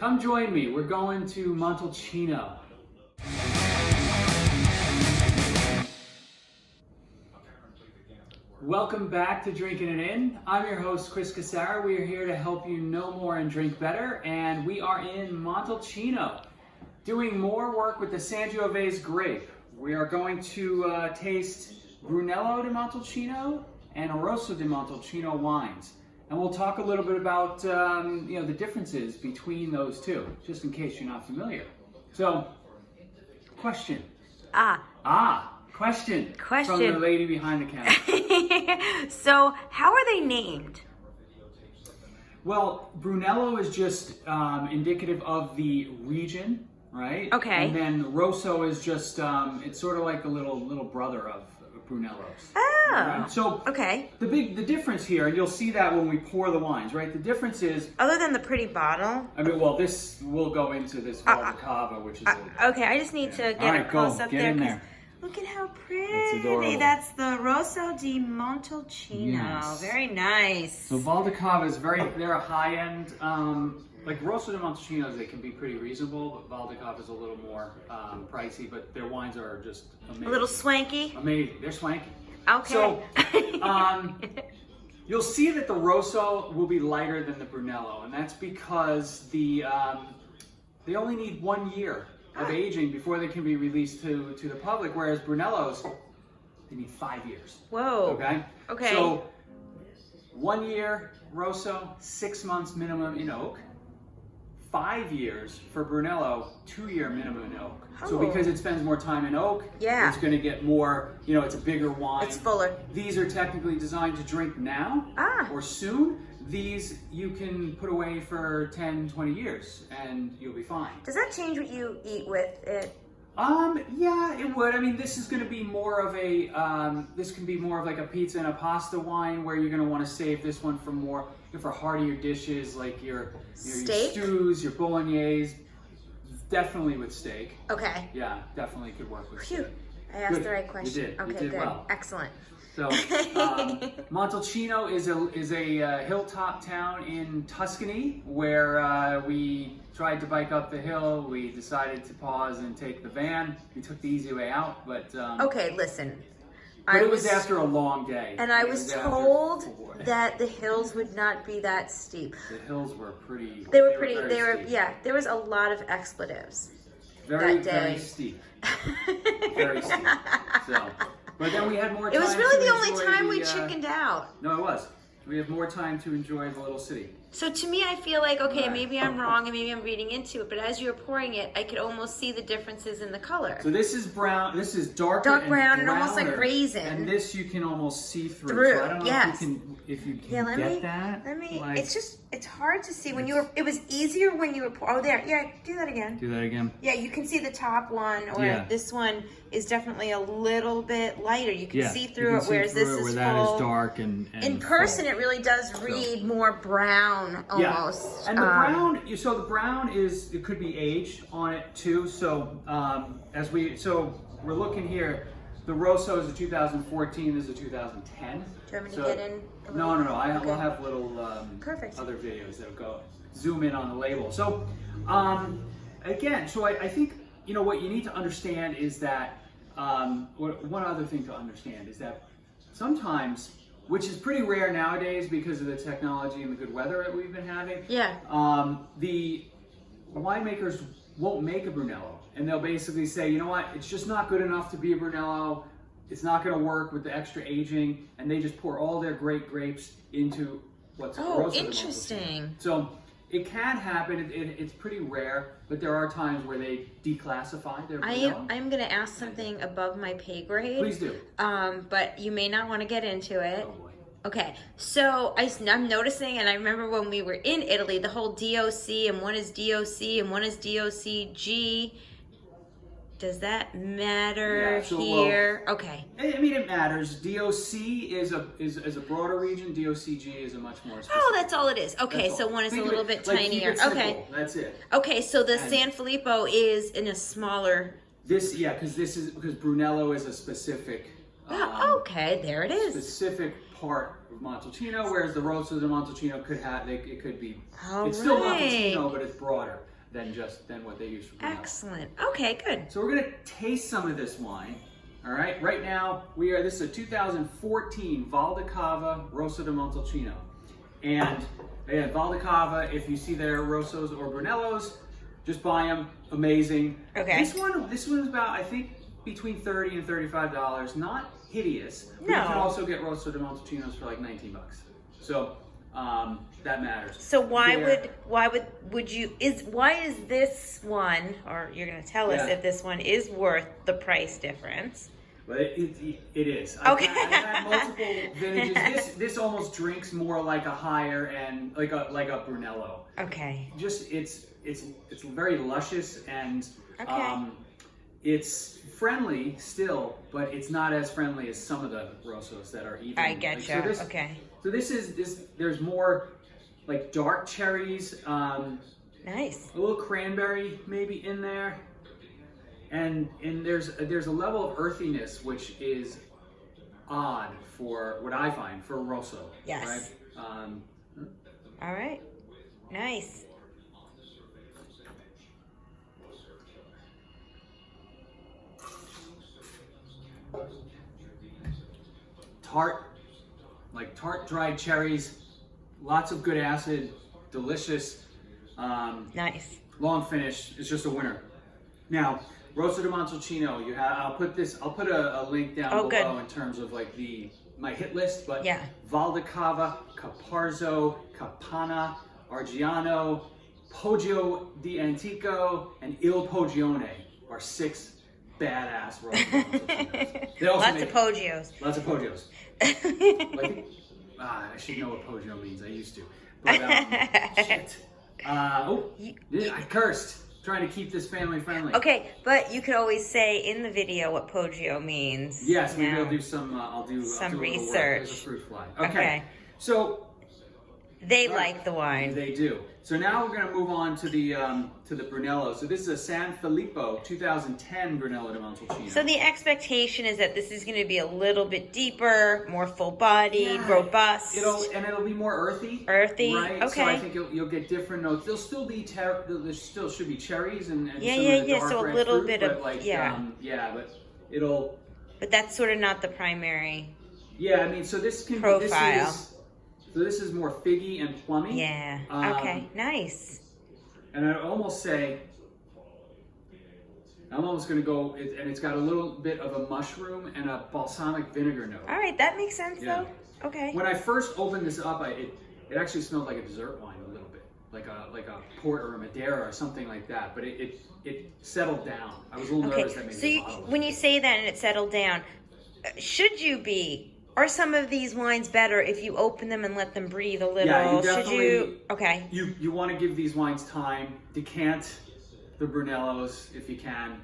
Come join me. We're going to Montalcino. Welcome back to Drinking It In. I'm your host, Chris Casara. We are here to help you know more and drink better, and we are in Montalcino doing more work with the Sangiovese grape. We are going to taste Brunello di Montalcino and Rosso di Montalcino wines. And we'll talk a little bit about the differences between those two, just in case you're not familiar. So, question. Question. From the lady behind the counter. So, how are they named? Well, Brunello is just indicative of the region, right? Okay. And then Rosso is just, it's sort of like the little brother of Brunellos. Oh, right? So okay. The difference here, and you'll see that when we pour the wines, right? The difference is, other than the pretty bottle. I mean, well, this will go into this Cava, which is okay. I just need to get a close up there. In there. Look at how pretty. It's adorable. That's the Rosso di Montalcino. Yes. Very nice. So Cava is they're a high end. Like Rosso di Montalcino, they can be pretty reasonable, but Cava is a little more pricey. But their wines are just amazing. A little swanky. Amazing. They're swanky. Okay. So you'll see that the Rosso will be lighter than the Brunello, and that's because they only need 1 year of aging before they can be released to the public, whereas Brunellos, they need 5 years. Whoa. Okay? Okay. So 1 year Rosso, 6 months minimum in oak. 5 years for Brunello, 2 year minimum in oak. So because it spends more time in oak, it's going to get more, it's a bigger wine. It's fuller. These are technically designed to drink now or soon. These you can put away for 10, 20 years and you'll be fine. Does that change what you eat with it? Yeah, it would. I mean, this is going to be more of this can be more of like a pizza and a pasta wine where you're going to want to save this one for heartier dishes like your stews, your bolognese, definitely with steak. Okay. Yeah, definitely could work with steak. I asked the right question. You did. Okay, you did good. Well. Excellent. So, Montalcino is a hilltop town in Tuscany where we tried to bike up the hill. We decided to pause and take the van. We took the easy way out, but okay, listen. But it was after a long day, and I was told that the hills would not be that steep. The hills were pretty. They were pretty. Steep. Yeah. There was a lot of expletives that day. Very steep. Very steep. So. But then we had more time. It was really the only time we chickened out. No, it was. We have more time to enjoy the little city. So to me, I feel like, okay, maybe I'm wrong and maybe I'm reading into it, but as you were pouring it, I could almost see the differences in the color. So this is brown, this is dark brown and almost like raisin. And this you can almost see through. So I don't know if you can get that. Like, it's hard to see when it was easier when you were pouring. Oh, there. Yeah, do that again. Do that again. Yeah, you can see the top one, or this one is definitely a little bit lighter. You can see through it, whereas this is full. That is dark and in person, it really does read more brown almost. Yeah. And the brown, so the brown it could be age on it too. So we're looking here. The Rosso is a 2014. This is a 2010. Do you want me to get in? No. We'll have little other videos that'll go zoom in on the label. So again, so I think what you need to understand is that one other thing to understand is that sometimes, which is pretty rare nowadays because of the technology and the good weather that we've been having. Yeah. The winemakers won't make a Brunello, and they'll basically say, you know what, it's just not good enough to be a Brunello. It's not going to work with the extra aging, and they just pour all their great grapes into what's Rosso. Interesting. So it can happen. It's pretty rare, but there are times where they declassify their Brunello. I'm going to ask something above my pay grade. Please do. But you may not want to get into it. Oh boy. Okay, so I'm noticing, and I remember when we were in Italy, the whole DOC, and one is DOC, and one is DOCG. Does that matter here? Okay. I mean, it matters. DOC is a broader region. DOCG is a much more specific. Oh, that's all it is. Okay, so one is a little bit tinier. Okay. That's it. Okay, so the San Filippo is in a smaller. Because Brunello is a specific. Okay, there it is. Specific part of Montalcino, whereas the Rosso di Montalcino could have, it could be, All it's still right. Montalcino, but it's broader than what they use for Brunello. Excellent. Okay, good. So we're gonna taste some of this wine. All right, right now this is a 2014 Val di Cava Rosso di Montalcino. And again, Val di Cava, if you see their Rossos or Brunellos, just buy them, amazing. Okay. This one's about, I think, between $30 and $35, not hideous. But No. you can also get Rosso di Montalcinos for like 19 bucks. So that matters. So why is this one, or you're gonna tell us if this one is worth the price difference? But it is. Okay. I've had multiple vintages. This almost drinks more like a higher end, like a Brunello. Okay. Just it's very luscious and Okay. it's friendly still, but it's not as friendly as some of the Rossos that are even. I get you. Okay. So this is there's more like dark cherries, Nice. a little cranberry maybe in there, and there's a level of earthiness which is odd for what I find for a Rosso. Yes. Right? All right. Nice. Tart dried cherries, lots of good acid, delicious, Nice. long finish. It's just a winner. Now, Rosso di Montalcino, I'll put a link down below good. in terms of like my hit list, but Yeah. Val di Cava, Caparzo, Capanna, Argiano, Poggio di Antico, and Il Poggione are 6 badass Rosso di Montalcinos. They also Lots of Poggios. Lots of Poggios. I should know what Poggio means. I used to. But, shit. I cursed. Trying to keep this family friendly. Okay, but you could always say in the video what Poggio means. Yes, maybe now. I'll do some. I'll do Some a little work. research. There's a fruit fly. Okay. So They like the wine. they do. So now we're going to move on to the Brunello. So this is a San Filippo 2010 Brunello di Montalcino. So the expectation is that this is going to be a little bit deeper, more full-bodied, robust. It'll be more earthy. Earthy, right? okay. So I think you'll get different notes. There'll still be there still should be cherries and some of the Yeah. dark So a red little fruit, bit but of but it'll. But that's sort of not the primary. Yeah, I mean, so this can Profile. This is more figgy and plummy. Yeah. Okay. Nice. And I'd almost say, I'm almost going to go, and it's got a little bit of a mushroom and a balsamic vinegar note. All right, that makes sense Yeah. though. Okay. When I first opened this up, it actually smelled like a dessert wine a little bit, like a port or a Madeira or something like that. But it settled down. I was a little nervous that maybe So the bottle was when you say that and it settled down, are some of these wines better if you open them and let them breathe a little? Yeah, you definitely. Okay. You want to give these wines time. Decant the Brunellos if you can,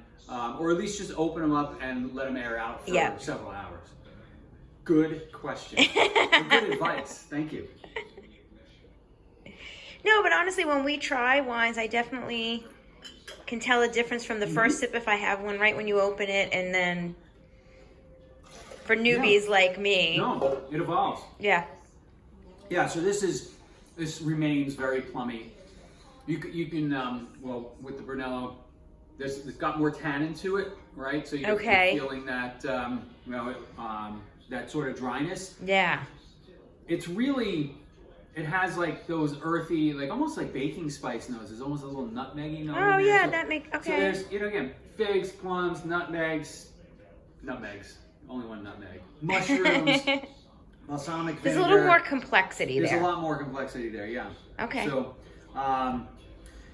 or at least just open them up and let them air out for several hours. Good question. Good advice. Thank you. No, but honestly, when we try wines, I definitely can tell a difference from the first sip if I have one right when you open it, and then for newbies like me. No, it evolves. Yeah. Yeah, so this remains very plummy. You can well, with the Brunello, it's got more tannin to it, right? So you're feeling that that sort of dryness. Yeah. It has like those earthy, like almost like baking spice notes. There's almost a little nutmeggy note. Oh in there. yeah, So, that makes So there's again figs, plums, nutmegs. Only one nutmeg. Mushrooms, balsamic vinegar. There's a little more complexity There's there. a lot more complexity there, yeah. Okay.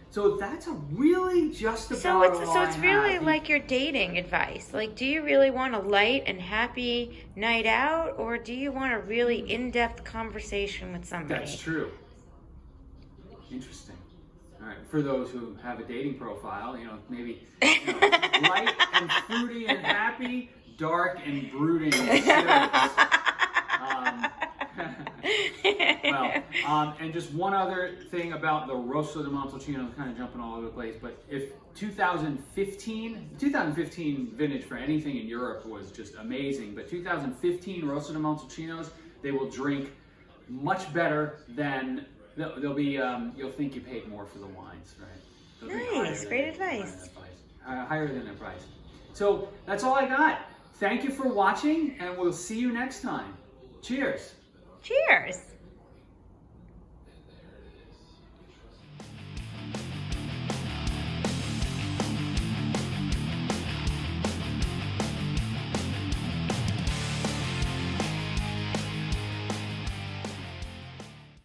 So that's a really just about So it's really have. like your dating advice. Like, do you really want a light and happy night out, or do you want a really in-depth conversation with somebody? That's true. Interesting. All right, for those who have a dating profile, maybe light and fruity and happy, dark and brooding and serious. And just one other thing about the Rosso di Montalcino, I'm kind of jumping all over the place, but if 2015 vintage for anything in Europe was just amazing, but 2015 Rosso di Montalcinos, they will drink much better than they'll be. You'll think you paid more for the wines, right? They'll drink Nice, great advice. Higher than their price. So that's all I got. Thank you for watching, and we'll see you next time. Cheers. Cheers.